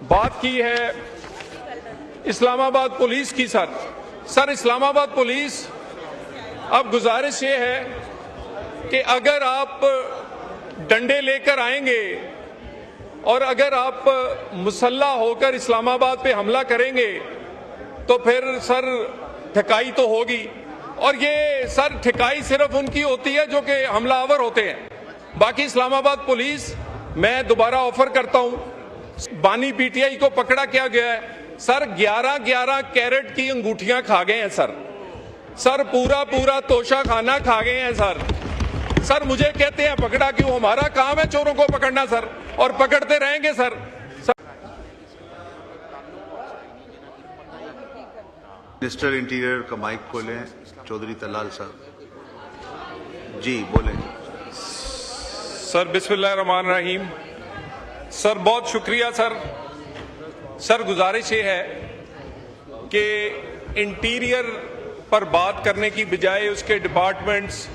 बात की है इस्लामाबाद पुलिस की। सर इस्लामाबाद पुलिस, अब गुजारिश ये है कि अगर आप डंडे लेकर आएंगे और अगर आप मुसल्ला होकर इस्लामाबाद पे हमला करेंगे तो फिर सर ठिकाई तो होगी। और ये सर ठिकाई सिर्फ उनकी होती है जो कि हमलावर होते हैं। बाकी इस्लामाबाद पुलिस, मैं दोबारा ऑफर करता हूं, बानी पीटीआई को पकड़ा क्या गया है सर, 11-11 कैरेट की अंगूठियां खा गए हैं सर पूरा तोशा खाना खा गए हैं सर मुझे कहते हैं पकड़ा क्यों? हमारा काम है चोरों को पकड़ना सर, और पकड़ते रहेंगे सर। मिनिस्टर इंटीरियर का माइक खोलें, चौधरी तलाल साहब जी बोलें। सर बिस्मिल्लाहिर्रहमानिर्रहीम। सर बहुत शुक्रिया सर गुजारिश ये है कि इंटीरियर पर बात करने की बजाय उसके डिपार्टमेंट्स,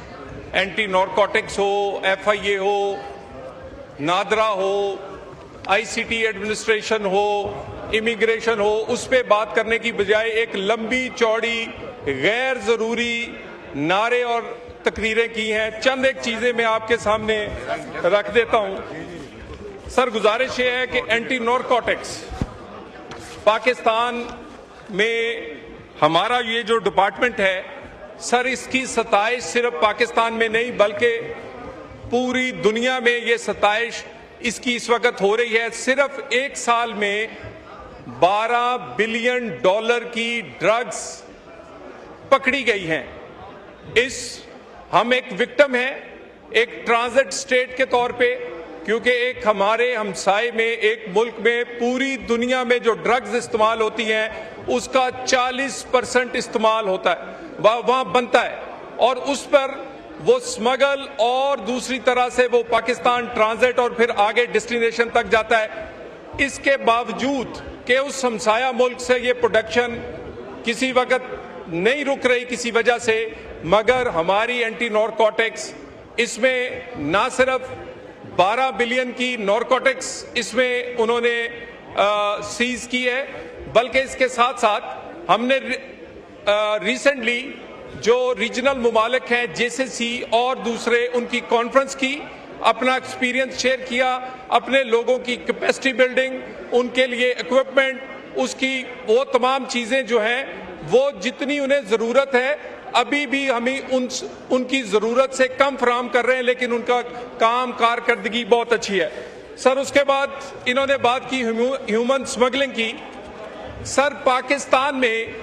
एंटी नारकोटिक्स हो, एफआईए हो, नादरा हो, आईसीटी एडमिनिस्ट्रेशन हो, इमिग्रेशन हो, उस पे बात करने की बजाय एक लंबी चौड़ी गैर जरूरी नारे और तकरीरें की हैं। चंद एक चीजें मैं आपके सामने रख देता हूं। सर गुजारिश ये है कि एंटी नारकोटिक्स पाकिस्तान में हमारा ये जो डिपार्टमेंट है सर, इसकी सताइश सिर्फ पाकिस्तान में नहीं बल्कि पूरी दुनिया में ये सताइश इसकी इस वक्त हो रही है। सिर्फ एक साल में $12 बिलियन की ड्रग्स पकड़ी गई हैं। हम एक विक्टिम हैं, एक ट्रांजिट स्टेट के तौर पे, क्योंकि एक हमारे हमसाए में एक मुल्क में पूरी दुनिया में जो ड्रग्स इस्तेमाल होती हैं उसका 40% इस्तेमाल होता है, वहां बनता है, और उस पर वो स्मगल और दूसरी तरह से वो पाकिस्तान ट्रांजिट और फिर आगे डेस्टिनेशन तक जाता है। इसके बावजूद कि उस हमसाया मुल्क से ये प्रोडक्शन किसी वक्त नहीं रुक रही किसी वजह से, मगर हमारी एंटी नारकोटिक्स इसमें ना सिर्फ 12 बिलियन की नारकोटिक्स इसमें उन्होंने सीज की है, बल्कि इसके साथ साथ हमने रिसेंटली जो रीजनल मुमालिक हैं जेसीसी और दूसरे, उनकी कॉन्फ्रेंस की, अपना एक्सपीरियंस शेयर किया, अपने लोगों की कैपेसिटी बिल्डिंग, उनके लिए इक्विपमेंट, उसकी वो तमाम चीजें जो हैं वो जितनी उन्हें जरूरत है अभी भी हमें उनकी जरूरत से कम फराहम कर रहे हैं, लेकिन उनका काम कारकर्दगी बहुत अच्छी है। सर उसके बाद इन्होंने बात की ह्यूमन स्मगलिंग की। सर पाकिस्तान में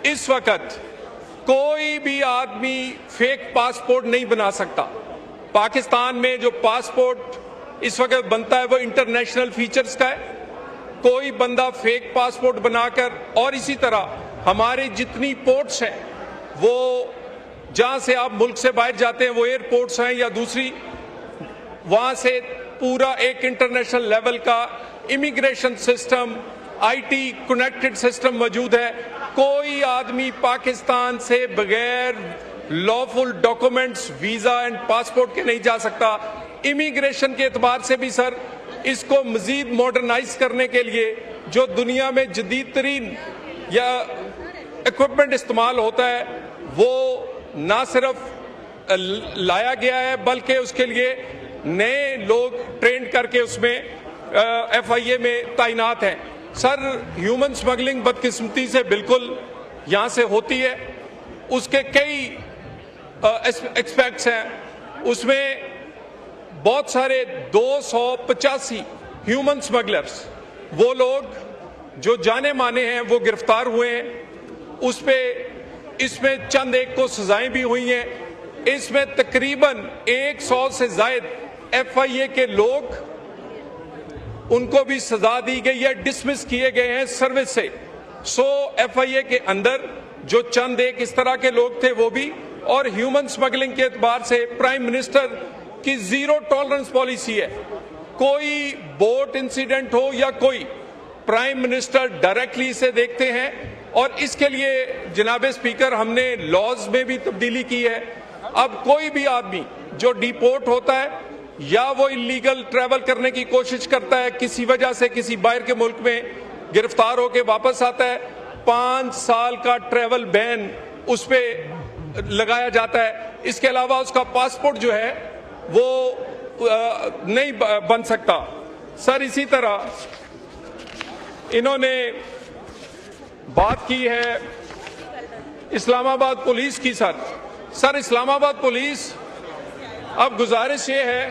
इस वक्त कोई भी आदमी फेक पासपोर्ट नहीं बना सकता। पाकिस्तान में जो पासपोर्ट इस वक्त बनता है वो इंटरनेशनल फीचर्स का है। कोई बंदा फेक पासपोर्ट बनाकर, और इसी तरह हमारे जितनी पोर्ट्स हैं वो जहां से आप मुल्क से बाहर जाते हैं वो एयरपोर्ट्स हैं या दूसरी, वहां से पूरा एक इंटरनेशनल लेवल का immigration system, IT connected system मौजूद है। कोई आदमी पाकिस्तान से बगैर lawful documents, visa and passport के नहीं जा सकता। इमिग्रेशन के एतबार से भी सर इसको मजीद मॉडर्नाइज करने के लिए जो दुनिया में जदीद तरीन या इक्विपमेंट इस्तेमाल होता है वो ना सिर्फ लाया गया है बल्कि उसके लिए नए लोग ट्रेन करके उसमें एफआईए में तैनात हैं। सर ह्यूमन स्मगलिंग बदकिस्मती से बिल्कुल यहां से होती है, उसके कई एस्पेक्ट्स हैं। उसमें बहुत सारे 285 ह्यूमन स्मगलर्स, वो लोग जो जाने माने हैं वो गिरफ्तार हुए हैं। इसमें चंद एक को सजाएं भी हुई हैं। इसमें तकरीबन 100 से ज्यादा एफआईए के लोग, उनको भी सजा दी गई है, डिसमिस किए गए हैं सर्विस से। 100 एफआईए के अंदर जो चंद एक इस तरह के लोग थे वो भी, और ह्यूमन स्मगलिंग के एतबार से प्राइम मिनिस्टर की जीरो टॉलरेंस पॉलिसी है। कोई बोट इंसिडेंट हो या कोई, प्राइम मिनिस्टर डायरेक्टली इसे देखते हैं, और इसके लिए जनाब स्पीकर हमने लॉज में भी तब्दीली की है। अब कोई भी आदमी जो डिपोर्ट होता है या वो इलीगल ट्रैवल करने की कोशिश करता है, किसी वजह से किसी बाहर के मुल्क में गिरफ्तार होकर वापस आता है, 5 साल का ट्रैवल बैन उस पर लगाया जाता है। इसके अलावा उसका पासपोर्ट जो है वो नहीं बन सकता। सर, इसी तरह इन्होंने बात की है इस्लामाबाद पुलिस की। सर इस्लामाबाद पुलिस, अब गुजारिश ये है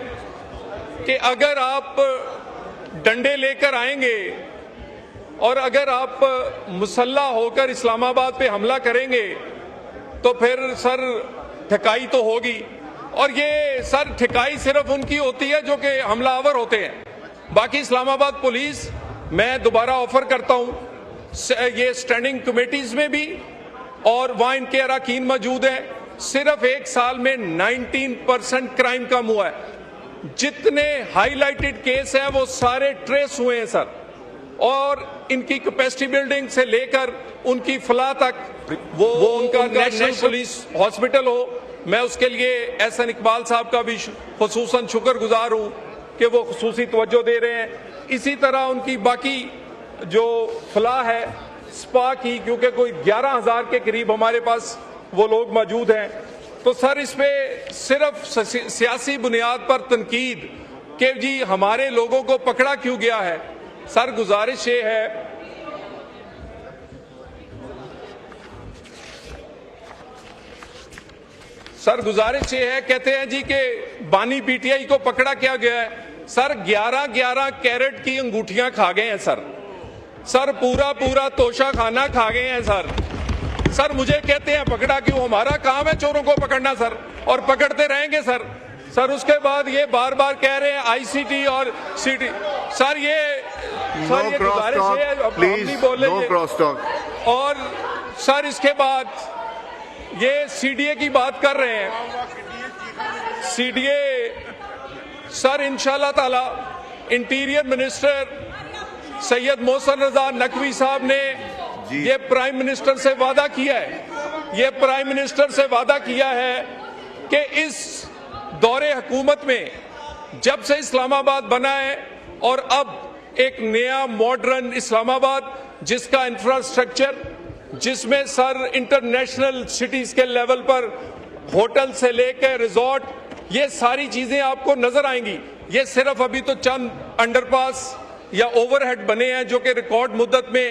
कि अगर आप डंडे लेकर आएंगे और अगर आप मुसल्ला होकर इस्लामाबाद पे हमला करेंगे तो फिर सर ठिकाई तो होगी। और ये सर ठिकाई सिर्फ उनकी होती है जो कि हमलावर होते हैं। बाकी इस्लामाबाद पुलिस, मैं दोबारा ऑफर करता हूं, ये स्टैंडिंग कमेटीज में भी और वहां इनके अरकान मौजूद हैं। सिर्फ 1 साल में 19% क्राइम कम हुआ है। जितने हाईलाइटेड केस हैं वो सारे ट्रेस हुए हैं सर, और इनकी कैपेसिटी बिल्डिंग से लेकर उनकी फलाह तक वो उनका नेशनल पुलिस हॉस्पिटल हो। मैं उसके लिए एहसन इकबाल साहब का भी खुसूसन शुक्रगुजार हूं कि वो खुसूसी तवज्जो दे रहे हैं। इसी तरह उनकी बाकी जो फलाह है स्पा की, क्योंकि कोई 11,000 के करीब हमारे पास वो लोग मौजूद हैं। तो सर इस पे सिर्फ सियासी बुनियाद पर तनकीद कि जी हमारे लोगों को पकड़ा क्यों गया है। सर गुजारिश ये है कहते हैं जी कि बानी पीटीआई को पकड़ा क्या गया है। सर 11-11 कैरेट की अंगूठियां खा गए हैं सर पूरा तोशा खाना खा गए हैं सर मुझे कहते हैं पकड़ा क्यों। हमारा काम है चोरों को पकड़ना सर, और पकड़ते रहेंगे सर उसके बाद ये बार बार कह रहे हैं आईसीटी और सीटी। सर ये गुजारिश है, अब हम नहीं बोले। और सर इसके बाद ये सीडीए की बात कर रहे हैं। सीडीए सर इंशाल्लाह ताला इंटीरियर मिनिस्टर सैयद मोहसिन रजा नकवी साहब ने ये प्राइम मिनिस्टर से वादा किया है कि इस दौरे हुकूमत में जब से इस्लामाबाद बना है और अब एक नया मॉडर्न इस्लामाबाद जिसका इंफ्रास्ट्रक्चर, जिसमें सर इंटरनेशनल सिटीज के लेवल पर होटल से लेकर रिजॉर्ट, ये सारी चीजें आपको नजर आएंगी। ये सिर्फ अभी तो चंद अंडरपास या ओवरहेड बने हैं जो कि रिकॉर्ड मुद्दत में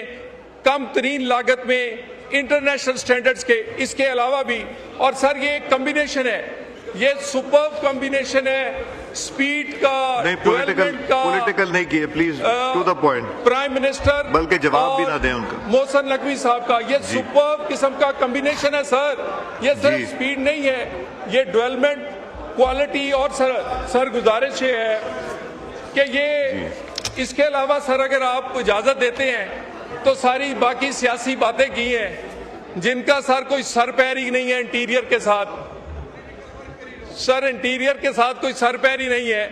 कम तरीन लागत में इंटरनेशनल स्टैंडर्ड्स के, इसके अलावा भी। और सर ये एक कॉम्बिनेशन है, ये सुपर कॉम्बिनेशन है स्पीड का, पॉलिटिकल नहीं किए, please to the point. Prime minister बल्कि जवाब भी ना दें उनका, मोहसिन नकवी साहब का ये सुपर किस्म का कॉम्बिनेशन है सर। ये सिर्फ स्पीड नहीं है, ये डेवलपमेंट क्वालिटी। और सर गुजारिश ये है कि ये इसके अलावा सर अगर आप इजाजत देते हैं तो सारी बाकी सियासी बातें की हैं जिनका सर कोई सर पैर ही नहीं है इंटीरियर के साथ। सर इंटीरियर के साथ कोई सर पैर ही नहीं है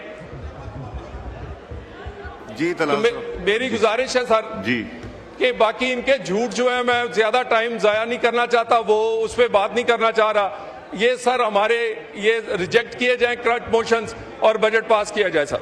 जी। तो मेरी गुजारिश है सर जी कि बाकी इनके झूठ जो है, मैं ज्यादा टाइम जाया नहीं करना चाहता, वो उस पर बात नहीं करना चाह रहा। ये सर हमारे ये रिजेक्ट किए जाएं करंट मोशंस और बजट पास किया जाए सर।